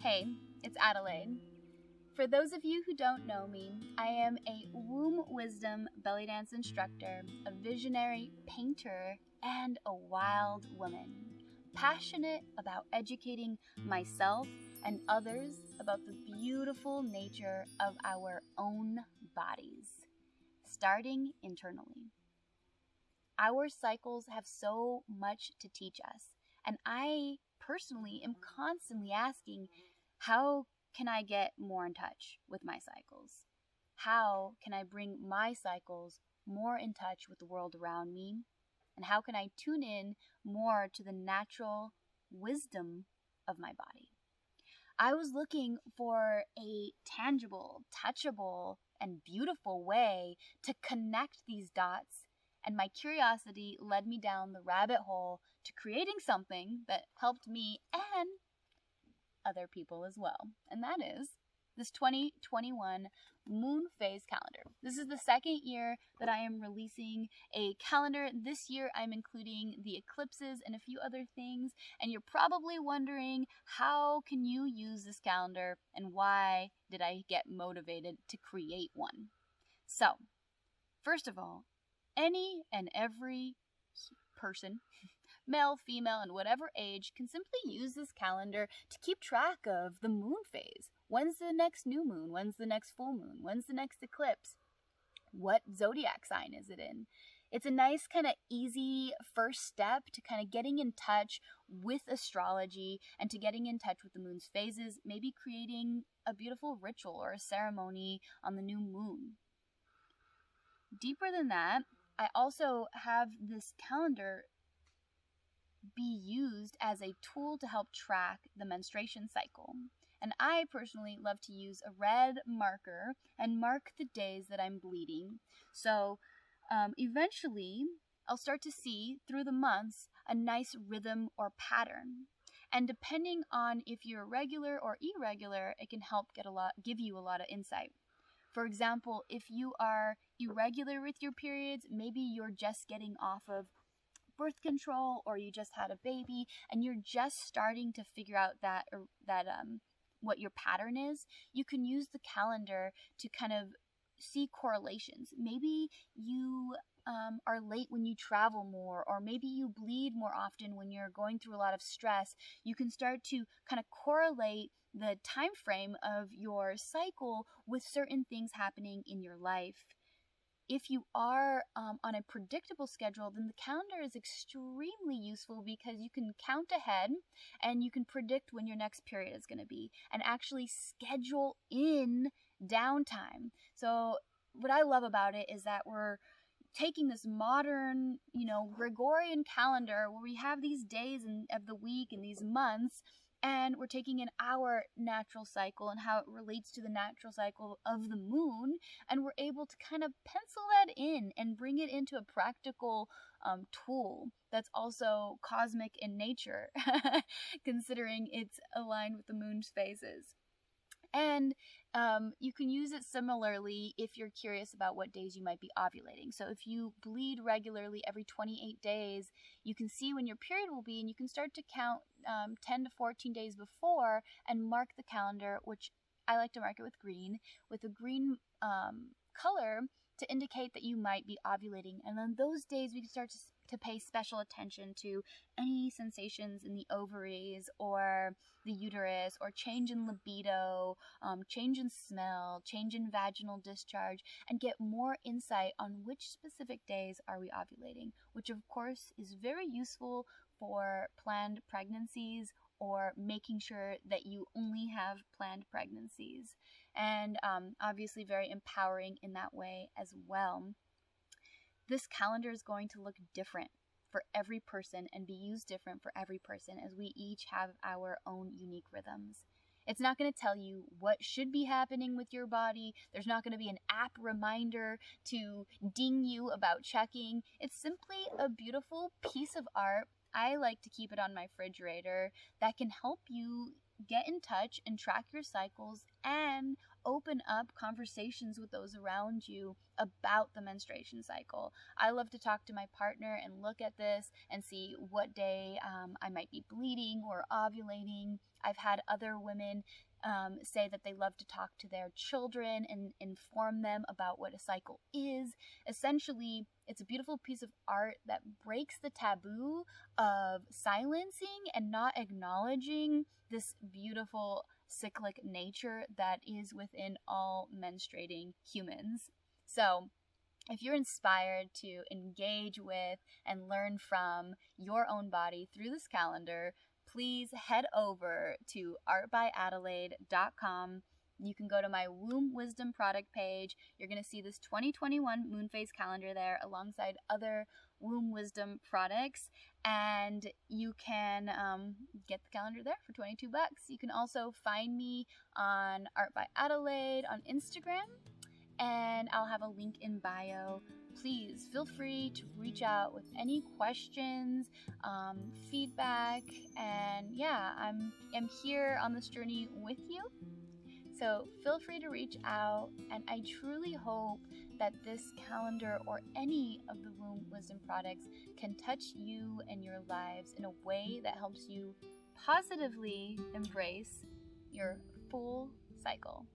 Hey, it's Adelaide. For those of you who don't know me, I am a womb wisdom belly dance instructor, a visionary painter, and a wild woman, passionate about educating myself and others about the beautiful nature of our own bodies, starting internally. Our cycles have so much to teach us, and I personally am constantly asking, how can I get more in touch with my cycles? How can I bring my cycles more in touch with the world around me? And how can I tune in more to the natural wisdom of my body? I was looking for a tangible, touchable, and beautiful way to connect these dots, and my curiosity led me down the rabbit hole to creating something that helped me and other people as well. And that is this 2021 moon phase calendar. This is the second year that I am releasing a calendar. This year I'm including the eclipses and a few other things, and you're probably wondering, how can you use this calendar and why did I get motivated to create one? So, first of all, any and every person, male, female, and whatever age, can simply use this calendar to keep track of the moon phase. When's the next new moon? When's the next full moon? When's the next eclipse? What zodiac sign is it in? It's a nice kind of easy first step to kind of getting in touch with astrology and to getting in touch with the moon's phases, maybe creating a beautiful ritual or a ceremony on the new moon. Deeper than that, I also have this calendar be used as a tool to help track the menstruation cycle. And I personally love to use a red marker and mark the days that I'm bleeding. So eventually I'll start to see through the months a nice rhythm or pattern. And depending on if you're regular or irregular, it can help give you a lot of insight. For example, if you are irregular with your periods, maybe you're just getting off of birth control or you just had a baby and you're just starting to figure out that what your pattern is, you can use the calendar to kind of see correlations. Maybe you are late when you travel more, or maybe you bleed more often when you're going through a lot of stress. You can start to kind of correlate the time frame of your cycle with certain things happening in your life. If you are on a predictable schedule, then the calendar is extremely useful because you can count ahead and you can predict when your next period is going to be and actually schedule in downtime. So what I love about it is that we're taking this modern, Gregorian calendar where we have these days of the week and these months, and we're taking in our natural cycle and how it relates to the natural cycle of the moon, and we're able to kind of pencil that in and bring it into a practical tool that's also cosmic in nature, considering it's aligned with the moon's phases. And you can use it similarly if you're curious about what days you might be ovulating. So if you bleed regularly every 28 days, you can see when your period will be, and you can start to count 10 to 14 days before and mark the calendar, which I like to mark it with a green color to indicate that you might be ovulating. And then those days we can start to pay special attention to any sensations in the ovaries or the uterus, or change in libido, change in smell, change in vaginal discharge, and get more insight on which specific days are we ovulating, which of course is very useful for planned pregnancies or making sure that you only have planned pregnancies. And obviously very empowering in that way as well. This calendar is going to look different for every person and be used different for every person, as we each have our own unique rhythms. It's not going to tell you what should be happening with your body. There's not going to be an app reminder to ding you about checking. It's simply a beautiful piece of art. I like to keep it on my refrigerator that can help you get in touch and track your cycles and open up conversations with those around you about the menstruation cycle. I love to talk to my partner and look at this and see what day I might be bleeding or ovulating. I've had other women say that they love to talk to their children and inform them about what a cycle is. Essentially, it's a beautiful piece of art that breaks the taboo of silencing and not acknowledging this beautiful cyclic nature that is within all menstruating humans. So, if you're inspired to engage with and learn from your own body through this calendar, please head over to artbyadelaide.com. You can go to my Womb Wisdom product page. You're going to see this 2021 moon phase calendar there alongside other Womb Wisdom products, and you can get the calendar there for $22. You can also find me on Art by Adelaide on Instagram, and I'll have a link in bio. Please feel free to reach out with any questions, feedback, and yeah, I'm here on this journey with you. So feel free to reach out, and I truly hope that this calendar or any of the Womb Wisdom products can touch you and your lives in a way that helps you positively embrace your full cycle.